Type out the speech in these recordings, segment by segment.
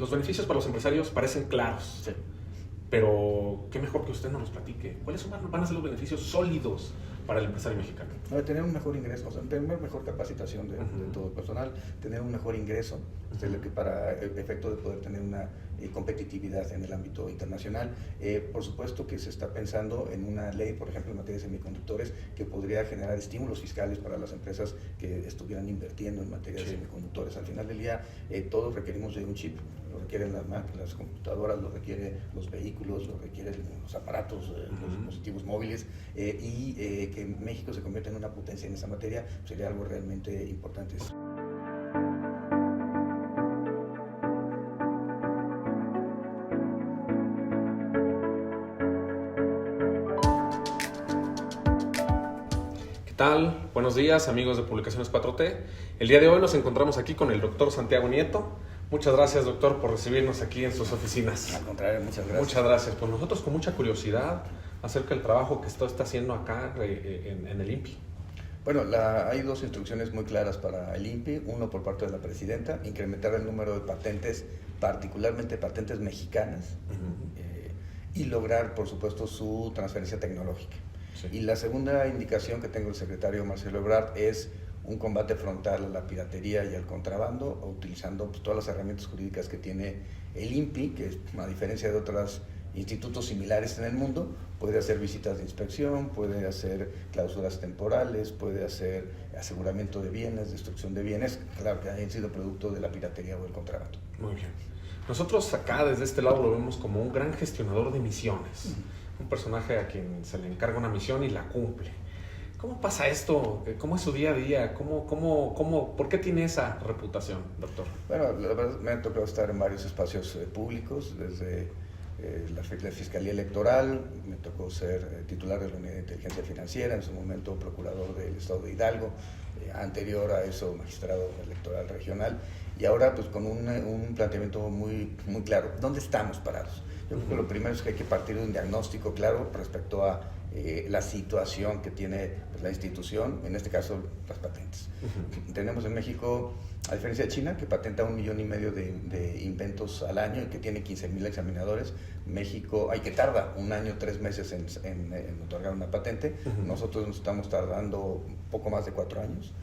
Los beneficios para los empresarios parecen claros, Sí. pero qué mejor que usted nos los platique. ¿Cuáles van a ser los beneficios sólidos para el empresario mexicano? Tener un mejor ingreso, o sea, tener mejor capacitación de todo el personal, tener un mejor ingreso, que para el efecto de poder tener una competitividad en el ámbito internacional. Por supuesto que se está pensando en una ley, por ejemplo, en materia de semiconductores, que podría generar estímulos fiscales para las empresas que estuvieran invirtiendo en materia de semiconductores. Al final del día, todos requerimos de un chip. Lo requieren las máquinas, las computadoras, lo requieren los vehículos, lo requieren los aparatos, los dispositivos móviles, y que México se convierta en una potencia en esa materia sería algo realmente importante. ¿Qué tal? Buenos días, amigos de Publicaciones 4T. El día de hoy nos encontramos aquí con el doctor Santiago Nieto. Muchas gracias, doctor, por recibirnos aquí en sus oficinas. Al contrario, muchas gracias. Muchas gracias. Pues nosotros con mucha curiosidad acerca del trabajo que está haciendo acá en el INPI. Bueno, hay dos instrucciones muy claras para el INPI. Uno por parte de la presidenta, incrementar el número de patentes, particularmente patentes mexicanas, y lograr, por supuesto, su transferencia tecnológica. Sí. Y la segunda indicación que tengo el secretario Marcelo Ebrard es un combate frontal a la piratería y al contrabando, utilizando todas las herramientas jurídicas que tiene el INPI, que a diferencia de otros institutos similares en el mundo, puede hacer visitas de inspección, puede hacer clausuras temporales, puede hacer aseguramiento de bienes, destrucción de bienes, claro, que hayan sido producto de la piratería o del contrabando. Muy bien. Nosotros acá desde este lado lo vemos como un gran gestionador de misiones, un personaje a quien se le encarga una misión y la cumple. ¿Cómo pasa esto? ¿Cómo es su día a día? ¿Por qué tiene esa reputación, doctor? Bueno, la verdad me ha tocado estar en varios espacios públicos, desde la Fiscalía Electoral, me tocó ser titular de la Unidad de Inteligencia Financiera, en su momento procurador del Estado de Hidalgo, anterior a eso magistrado electoral regional, y ahora pues con un planteamiento muy claro. ¿Dónde estamos parados? Yo creo que lo primero es que hay que partir de un diagnóstico claro respecto a la situación que tiene pues, la institución, en este caso las patentes. Tenemos en México, a diferencia de China, que patenta 1,5 millones de inventos al año y que tiene 15,000 examinadores, México, que tarda 1 año, 3 meses en otorgar una patente. Nosotros nos estamos tardando poco más de 4 años.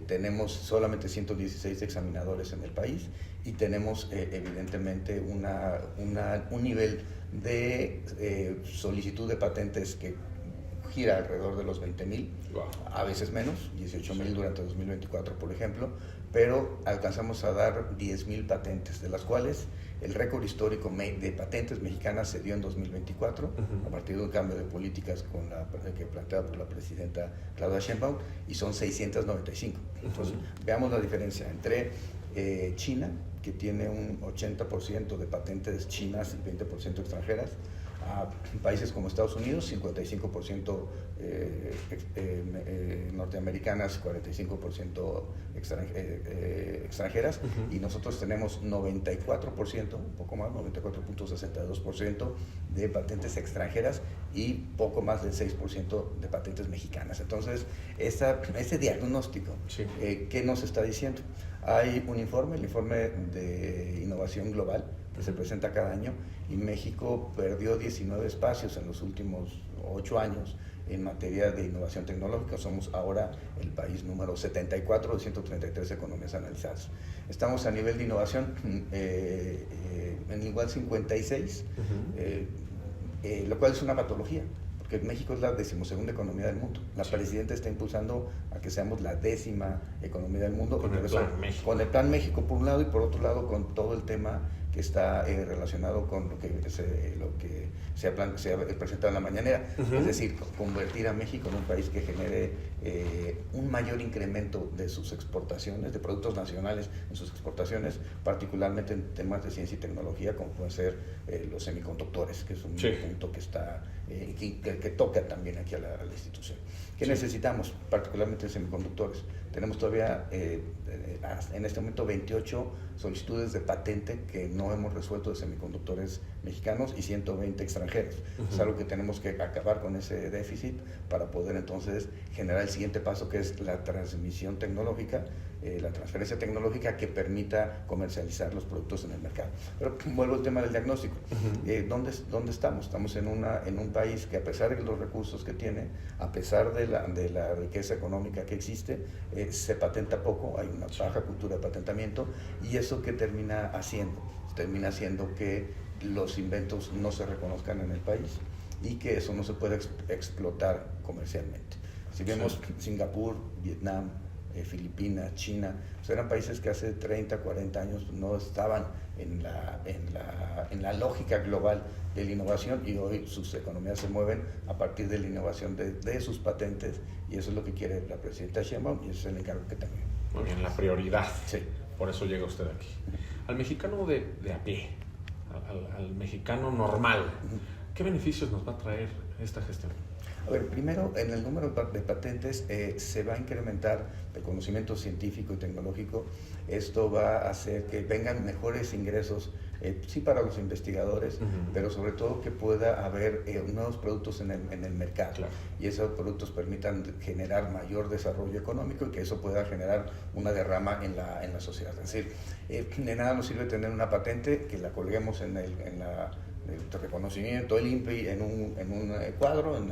Tenemos solamente 116 examinadores en el país y tenemos evidentemente un nivel de solicitud de patentes que gira alrededor de los 20,000, wow, a veces menos, 18,000 durante 2024, por ejemplo, pero alcanzamos a dar 10,000 patentes, de las cuales el récord histórico de patentes mexicanas se dio en 2024, a partir de un cambio de políticas que planteada por la presidenta Claudia Sheinbaum, y son 695. Entonces, veamos la diferencia entre China, que tiene un 80% de patentes chinas y 20% extranjeras, a países como Estados Unidos, 55% norteamericanas, 45% extranjeras, y nosotros tenemos 94%, un poco más, 94.62% de patentes extranjeras y poco más del 6% de patentes mexicanas. Entonces, este diagnóstico, ¿qué nos está diciendo? Hay un informe, el informe de innovación global, que se presenta cada año, y México perdió 19 espacios en los últimos 8 años en materia de innovación tecnológica. Somos ahora el país número 74 de 133 economías analizadas. Estamos a nivel de innovación en igual 56, lo cual es una patología, porque México es la 12ª economía del mundo. La presidenta está impulsando a que seamos la 10ª economía del mundo. Con el Plan México por un lado, y por otro lado con todo el tema que está relacionado con lo que se ha presentado en la mañanera, es decir, convertir a México en un país que genere un mayor incremento de sus exportaciones, de productos nacionales en sus exportaciones, particularmente en temas de ciencia y tecnología, como pueden ser los semiconductores, que es un punto que está que toca también aquí a la institución. ¿Qué necesitamos? Particularmente en semiconductores. Tenemos todavía en este momento 28 solicitudes de patente que no hemos resuelto de semiconductores mexicanos y 120 extranjeros. Es algo que tenemos que acabar con ese déficit para poder entonces generar el siguiente paso, que es la transmisión tecnológica, la transferencia tecnológica que permita comercializar los productos en el mercado. Pero vuelvo al tema del diagnóstico. ¿Dónde estamos? Estamos en un país que, a pesar de los recursos que tiene, a pesar de la riqueza económica que existe, se patenta poco, hay una baja cultura de patentamiento, y eso que termina haciendo que los inventos no se reconozcan en el país y que eso no se puede explotar comercialmente. Si vemos Singapur, Vietnam, Filipinas, China, pues eran países que hace 30, 40 años no estaban en la lógica global de la innovación, y hoy sus economías se mueven a partir de la innovación de sus patentes, y eso es lo que quiere la presidenta Sheinbaum, y ese es el encargo que también. Muy bien, la prioridad. Sí. Por eso llega usted aquí. Al mexicano de a pie, al mexicano normal, ¿qué beneficios nos va a traer esta gestión? A ver, primero, en el número de patentes se va a incrementar el conocimiento científico y tecnológico. Esto va a hacer que vengan mejores ingresos, sí, para los investigadores, pero sobre todo que pueda haber nuevos productos en el mercado. Claro. Y esos productos permitan generar mayor desarrollo económico, y que eso pueda generar una derrama en la sociedad. Es decir, de nada nos sirve tener una patente que la colguemos en el reconocimiento, el INPI, en un cuadro, en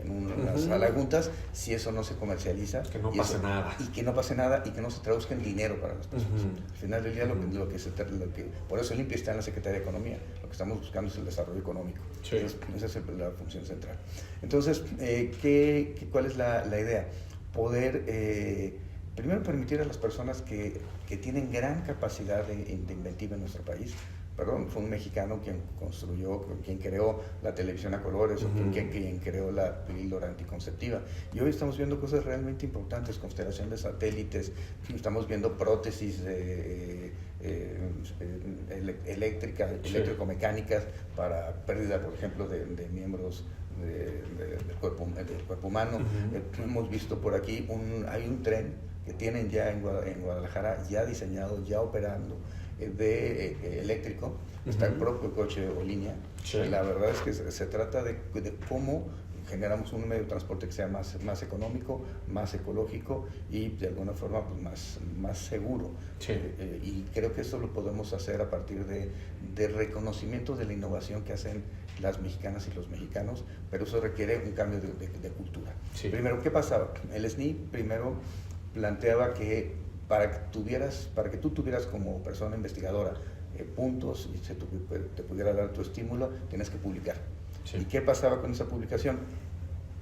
unas sala de juntas, si eso no se comercializa. Que no pase nada. Y que no pase nada, y que no se traduzca en dinero para las personas. Al final del día, por eso el INPI está en la Secretaría de Economía. Lo que estamos buscando es el desarrollo económico. Sí. Esa es la función central. Entonces, ¿cuál es la idea? Poder, primero, permitir a las personas que tienen gran capacidad de inventiva en nuestro país. Fue un mexicano quien creó la televisión a colores, o quien creó la píldora anticonceptiva. Y hoy estamos viendo cosas realmente importantes, constelación de satélites, estamos viendo prótesis eléctrico-mecánicas para pérdida, por ejemplo, de miembros del cuerpo humano. Hemos visto por aquí, hay un tren que tienen ya en Guadalajara, ya diseñado, ya operando, eléctrico. Está el propio coche o línea. Sí. La verdad es que se trata de cómo generamos un medio de transporte que sea más económico, más ecológico y de alguna forma pues más seguro. Sí. Y creo que esto lo podemos hacer a partir de reconocimiento de la innovación que hacen las mexicanas y los mexicanos, pero eso requiere un cambio de cultura. Sí. Primero, ¿qué pasaba? El SNI primero planteaba que para que tú tuvieras como persona investigadora puntos y te pudiera dar tu estímulo, tienes que publicar. Sí. ¿Y qué pasaba con esa publicación?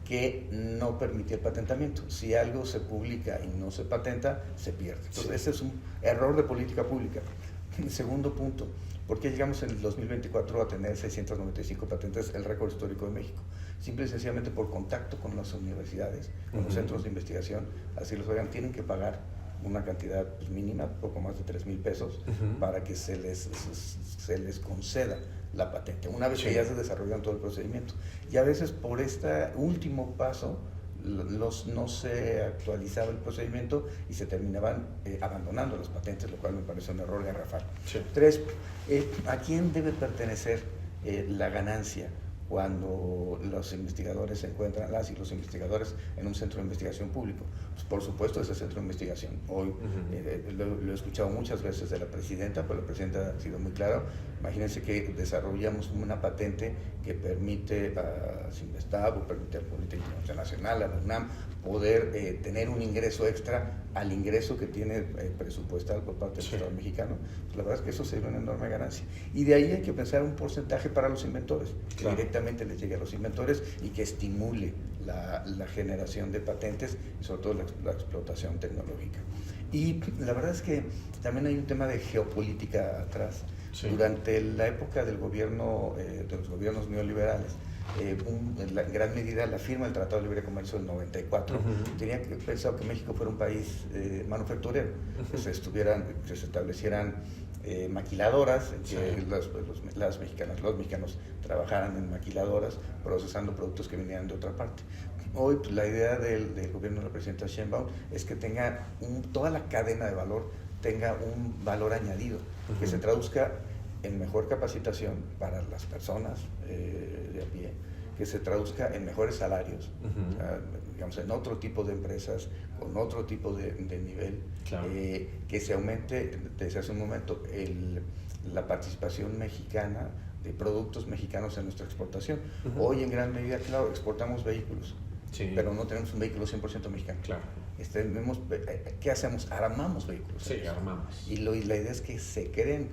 Que no permitía el patentamiento. Si algo se publica y no se patenta, se pierde. Entonces, ese es un error de política pública. Segundo punto, ¿por qué llegamos en el 2024 a tener 695 patentes, el récord histórico de México? Simple y sencillamente por contacto con las universidades, con los centros de investigación. Así los oigan, tienen que pagar una cantidad mínima, poco más de 3,000 pesos, para que se les conceda la patente, una vez que ya se desarrollan todo el procedimiento. Y a veces por este último paso no se actualizaba el procedimiento y se terminaban abandonando las patentes, lo cual me parece un error garrafal. Sí. 3, ¿a quién debe pertenecer la ganancia cuando los investigadores se encuentran, las y los investigadores, en un centro de investigación público? Pues por supuesto ese centro de investigación. Hoy lo he escuchado muchas veces de la presidenta, pues la presidenta ha sido muy clara. Imagínense que desarrollamos una patente que permite a Cinvestav, o permite al Politécnico Nacional, a la UNAM, poder tener un ingreso extra al ingreso que tiene presupuestal por parte del Estado mexicano. Pues la verdad es que eso sería una enorme ganancia. Y de ahí hay que pensar un porcentaje para los inventores, que directamente les llegue a los inventores y que estimule la generación de patentes y sobre todo la explotación tecnológica. Y la verdad es que también hay un tema de geopolítica atrás. Sí. Durante la época del gobierno, de los gobiernos neoliberales, en gran medida la firma del Tratado de Libre Comercio del 94 tenía pensado que México fuera un país manufacturero, que se establecieran maquiladoras, que los mexicanos trabajaran en maquiladoras procesando productos que venían de otra parte. Hoy pues, la idea del gobierno de la presidenta Sheinbaum es que tenga toda la cadena de valor tenga un valor añadido, que se traduzca en mejor capacitación para las personas de a pie, que se traduzca en mejores salarios, o sea, digamos, en otro tipo de empresas, con otro tipo de nivel, claro. Que se aumente desde hace un momento la participación mexicana de productos mexicanos en nuestra exportación. Hoy en gran medida, claro, exportamos vehículos, sí, pero no tenemos un vehículo 100% mexicano. Claro. ¿Qué hacemos? Armamos vehículos. Sí, armamos. Y la idea es que se creen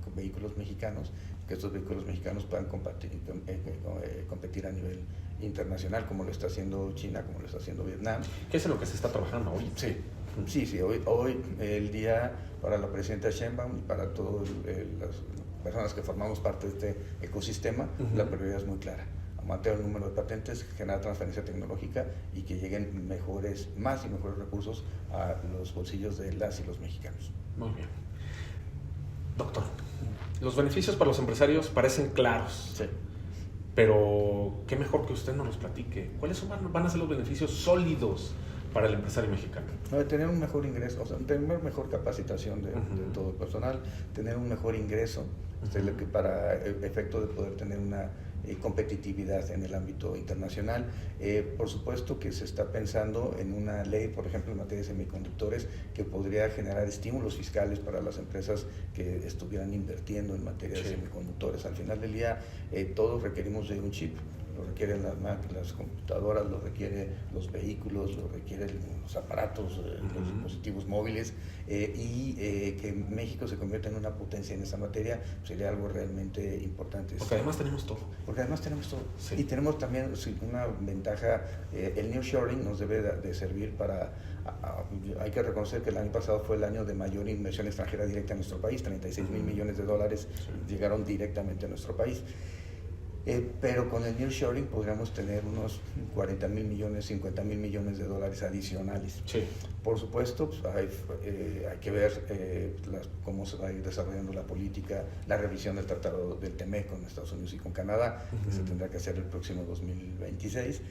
con vehículos mexicanos, que estos vehículos mexicanos puedan competir a nivel internacional, como lo está haciendo China, como lo está haciendo Vietnam. ¿Qué es en lo que se está trabajando hoy? Sí, sí, hoy el día para la presidenta Sheinbaum y para todas las personas que formamos parte de este ecosistema, la prioridad es muy clara: aumentar el número de patentes, generar transferencia tecnológica y que lleguen más y mejores recursos a los bolsillos de las y los mexicanos. Muy bien. Doctor, los beneficios para los empresarios parecen claros. Sí. Pero qué mejor que usted nos los platique. ¿Cuáles van a ser los beneficios sólidos para el empresario mexicano? Tener un mejor ingreso, o sea, tener mejor capacitación de todo el personal, tener un mejor ingreso, para efecto de poder tener una competitividad en el ámbito internacional. Por supuesto que se está pensando en una ley, por ejemplo, en materia de semiconductores, que podría generar estímulos fiscales para las empresas que estuvieran invirtiendo en materia de semiconductores. Al final del día, todos requerimos de un chip. Lo requieren las computadoras, lo requieren los vehículos, lo requieren los aparatos, los dispositivos móviles, y que México se convierta en una potencia en esa materia sería algo realmente importante. Porque además tenemos todo. Sí. Y tenemos también una ventaja. El nearshoring nos debe de servir para... hay que reconocer que el año pasado fue el año de mayor inversión extranjera directa en nuestro país. 36,000 millones de dólares llegaron directamente a nuestro país. Pero con el nearshoring podríamos tener unos 40,000 millones, 50,000 millones de dólares adicionales. Sí. Por supuesto, pues, hay que ver cómo se va a ir desarrollando la política, la revisión del Tratado del TEMEC con Estados Unidos y con Canadá, que se tendrá que hacer el próximo 2026.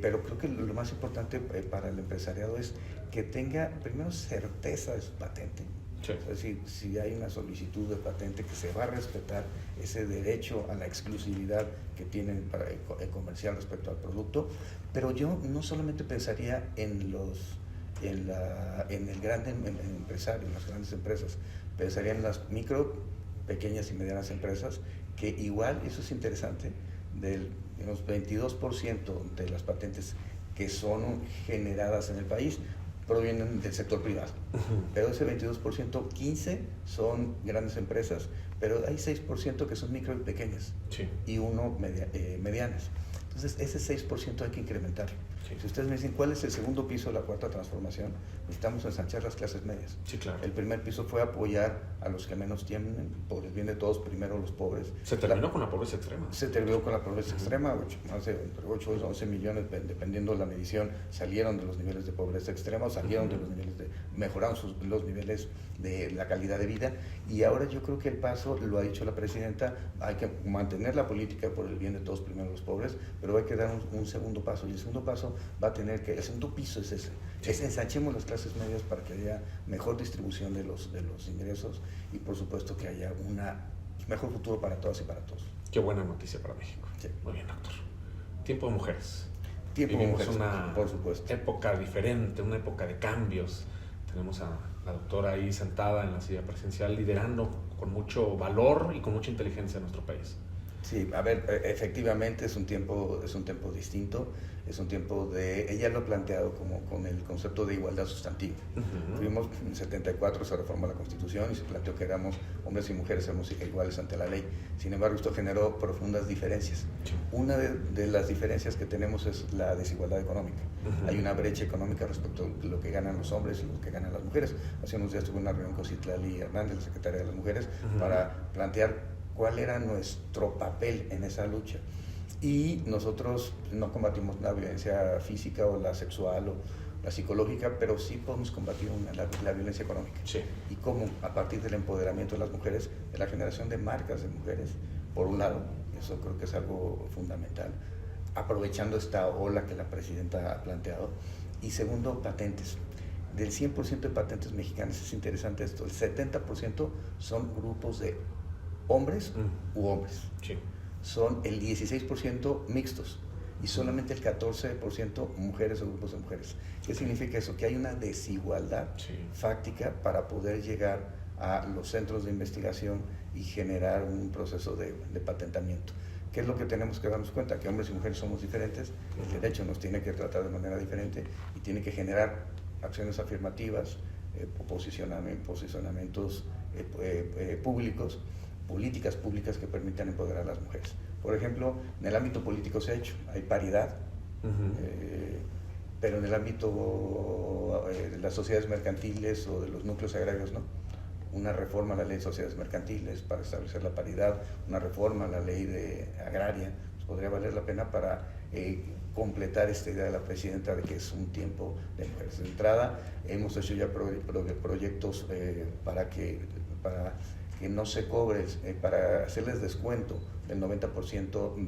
Pero creo que lo más importante para el empresariado es que tenga primero certeza de su patente. Sí. O sea, si hay una solicitud de patente, que se va a respetar ese derecho a la exclusividad que tienen para el comercial respecto al producto. Pero yo no solamente pensaría en el gran empresario, en las grandes empresas, pensaría en las micro, pequeñas y medianas empresas, que igual, eso es interesante, del 22% de las patentes que son generadas en el país provienen del sector privado. Pero ese 22%, 15% son grandes empresas, pero hay 6% que son micro y pequeñas, y 1% medianas. Entonces, ese 6% hay que incrementarlo. Si ustedes me dicen, ¿cuál es el segundo piso de la cuarta transformación? Necesitamos ensanchar las clases medias. Sí, claro. El primer piso fue apoyar a los que menos tienen, por el bien de todos, primero los pobres. Se terminó con la pobreza extrema. Se terminó con la pobreza extrema, más de 8 o 11 millones, dependiendo de la medición, salieron de los niveles de pobreza extrema, salieron de los niveles mejoraron los niveles de la calidad de vida. Y ahora yo creo que el paso, lo ha dicho la presidenta, hay que mantener la política por el bien de todos, primero los pobres, pero hay que dar un segundo paso. Y el segundo paso va a tener que, el segundo piso es ese, es ensanchemos las clases medias para que haya mejor distribución de los ingresos, y por supuesto que haya un mejor futuro para todas y para todos. Qué buena noticia para México. Sí. Muy bien, doctor. Tiempo de mujeres. Vivimos una por supuesto. época diferente, una época de cambios. Tenemos a la doctora ahí sentada en la silla presidencial, liderando con mucho valor y con mucha inteligencia en nuestro país. Sí, a ver, efectivamente es un tiempo distinto, es un tiempo de, ella lo ha planteado como con el concepto de igualdad sustantiva. Tuvimos en 74, se reformó la Constitución y se planteó que éramos hombres y mujeres, éramos iguales ante la ley. Sin embargo, esto generó profundas diferencias. Sí. Una de las diferencias que tenemos es la desigualdad económica. Hay una brecha económica respecto a lo que ganan los hombres y lo que ganan las mujeres. Hace unos días tuve una reunión con Citlali Hernández, la secretaria de las Mujeres, para plantear cuál era nuestro papel en esa lucha. Y nosotros no combatimos la violencia física o la sexual o la psicológica, pero sí podemos combatir la violencia económica. Sí. Y cómo, a partir del empoderamiento de las mujeres, de la generación de marcas de mujeres, por un lado, eso creo que es algo fundamental, aprovechando esta ola que la presidenta ha planteado. Y segundo, patentes. Del 100% de patentes mexicanas, es interesante esto, el 70% son grupos de hombres u hombres. Sí. son el 16% mixtos y solamente el 14% mujeres o grupos de mujeres. ¿Qué significa eso? Que hay una desigualdad fáctica para poder llegar a los centros de investigación y generar un proceso de patentamiento. ¿Qué es lo que tenemos que darnos cuenta? Que hombres y mujeres somos diferentes, el derecho nos tiene que tratar de manera diferente y tiene que generar acciones afirmativas, posicionamientos públicos, políticas públicas que permitan empoderar a las mujeres. Por ejemplo, en el ámbito político se ha hecho, hay paridad, pero en el ámbito de las sociedades mercantiles o de los núcleos agrarios no. Una reforma a la ley de sociedades mercantiles para establecer la paridad, una reforma a la ley agraria, pues podría valer la pena para completar esta idea de la presidenta de que es un tiempo de mujeres. De entrada, hemos hecho ya proyectos para que no se cobre, para hacerles descuento del 90%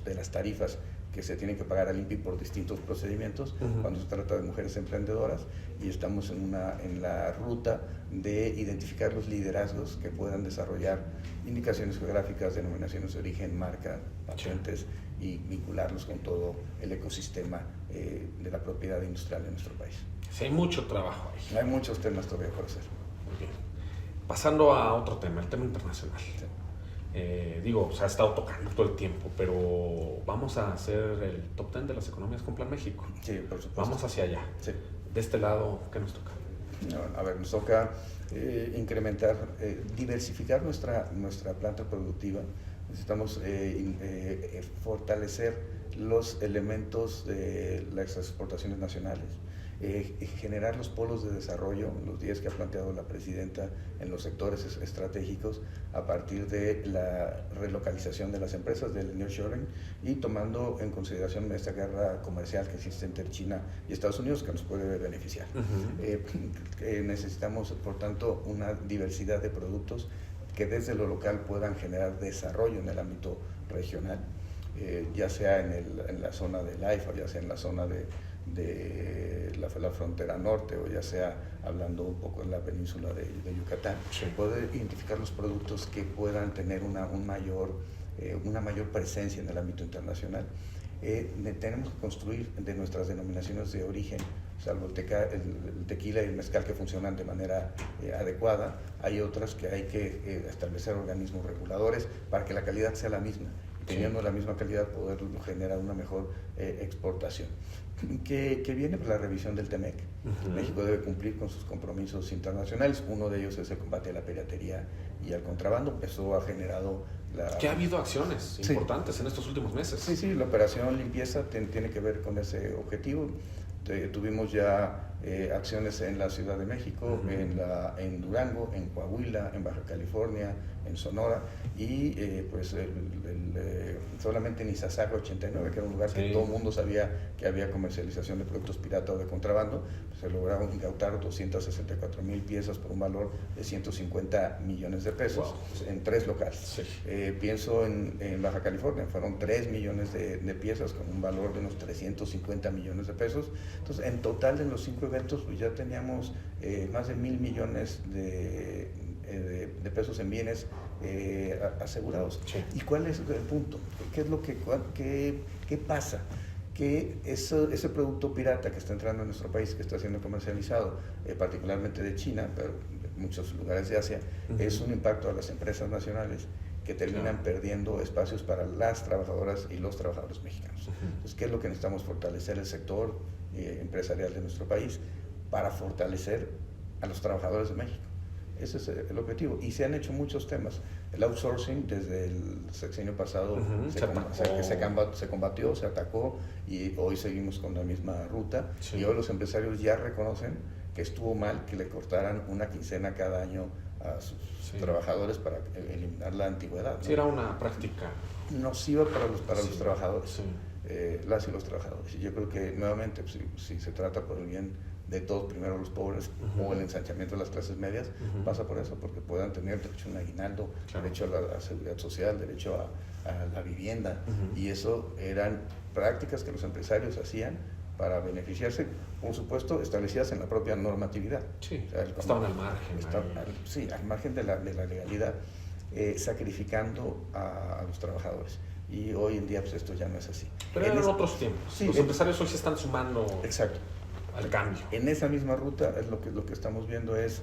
de las tarifas que se tienen que pagar al INPI por distintos procedimientos cuando se trata de mujeres emprendedoras, y estamos en la ruta de identificar los liderazgos que puedan desarrollar indicaciones geográficas, denominaciones de origen, marca, patentes y vincularlos con todo el ecosistema de la propiedad industrial de nuestro país. Sí, hay mucho trabajo ahí. Hay muchos temas todavía por hacer. Muy bien. Pasando a otro tema, el tema internacional. Sí. Se ha estado tocando todo el tiempo, pero vamos a hacer el top 10 de las economías con Plan México. Sí, por supuesto. Vamos hacia allá. Sí. De este lado, ¿qué nos toca? A ver, nos toca incrementar, diversificar nuestra planta productiva. Necesitamos fortalecer los elementos de las exportaciones nacionales, generar los polos de desarrollo, los 10 que ha planteado la presidenta en los sectores estratégicos a partir de la relocalización de las empresas, del nearshoring, y tomando en consideración esta guerra comercial que existe entre China y Estados Unidos, que nos puede beneficiar. Necesitamos, por tanto, una diversidad de productos que desde lo local puedan generar desarrollo en el ámbito regional, ya sea en la zona del AIFA, ya sea en la zona de la frontera norte, o ya sea hablando un poco en la península de Yucatán, poder identificar los productos que puedan tener una mayor presencia en el ámbito internacional. Tenemos que construir de nuestras denominaciones de origen, salvo el tequila y el mezcal que funcionan de manera adecuada, hay otras que hay que establecer organismos reguladores para que la calidad sea la misma, teniendo la misma calidad poder generar una mejor exportación. ¿Qué viene? Pues la revisión del TEMEC. México debe cumplir con sus compromisos internacionales, uno de ellos es el combate a la piratería y al contrabando. Eso ha generado que ha habido acciones importantes en estos últimos meses. Sí, la operación limpieza tiene que ver con ese objetivo. Tuvimos ya acciones en la Ciudad de México, en Durango, en Coahuila, en Baja California, en Sonora, y solamente en Iztacalco 89, que era un lugar que todo el mundo sabía que había comercialización de productos pirata o de contrabando, pues se lograron incautar 264,000 piezas por un valor de 150 millones de pesos en 3 locales. Pienso en Baja California, fueron 3 millones de piezas con un valor de unos 350 millones de pesos. Entonces, en total en los 5 eventos pues ya teníamos más de 1,000 millones de pesos en bienes asegurados. ¿Y cuál es el punto? ¿Qué es lo qué pasa? Que ese producto pirata que está entrando en nuestro país, que está siendo comercializado, particularmente de China, pero en muchos lugares de Asia, es un impacto a las empresas nacionales que terminan perdiendo espacios para las trabajadoras y los trabajadores mexicanos. Entonces, ¿qué es lo que necesitamos? Fortalecer el sector empresarial de nuestro país para fortalecer a los trabajadores de México. Ese es el objetivo. Y se han hecho muchos temas. El outsourcing desde el sexenio pasado se combatió, se atacó, y hoy seguimos con la misma ruta. Y hoy los empresarios ya reconocen que estuvo mal que le cortaran una quincena cada año a sus trabajadores para eliminar la antigüedad, ¿no? Sí, era una práctica nociva para los trabajadores, las y los trabajadores. Y yo creo que nuevamente, si se trata por el bien de todos, primero los pobres, o el ensanchamiento de las clases medias, pasa por eso, porque puedan tener derecho a un aguinaldo, derecho a la seguridad social, derecho a la vivienda, y eso eran prácticas que los empresarios hacían para beneficiarse, por supuesto, establecidas en la propia normatividad. Sí, estaban al margen. Al margen de la legalidad. sacrificando a los trabajadores. Y hoy en día pues esto ya no es así. Pero eran otros tiempos. Sí, los empresarios hoy se están sumando. Exacto. Al cambio. En esa misma ruta es lo que estamos viendo es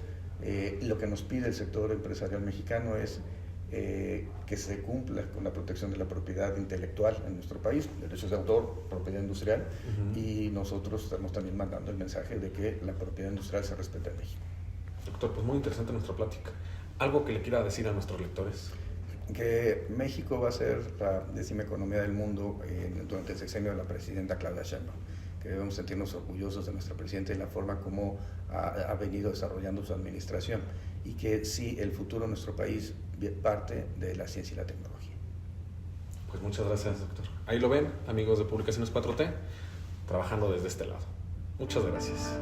lo que nos pide el sector empresarial mexicano es que se cumpla con la protección de la propiedad intelectual en nuestro país, derechos de autor, propiedad industrial, y nosotros estamos también mandando el mensaje de que la propiedad industrial se respete en México. Doctor, pues muy interesante nuestra plática. ¿Algo que le quiera decir a nuestros lectores? Que México va a ser la 10ª economía del mundo durante el sexenio de la presidenta Claudia Sheinbaum, que debemos sentirnos orgullosos de nuestra presidenta y la forma como ha venido desarrollando su administración, y que sí, el futuro de nuestro país parte de la ciencia y la tecnología. Pues muchas gracias, doctor. Ahí lo ven, amigos de Publicaciones 4T, trabajando desde este lado. Muchas gracias.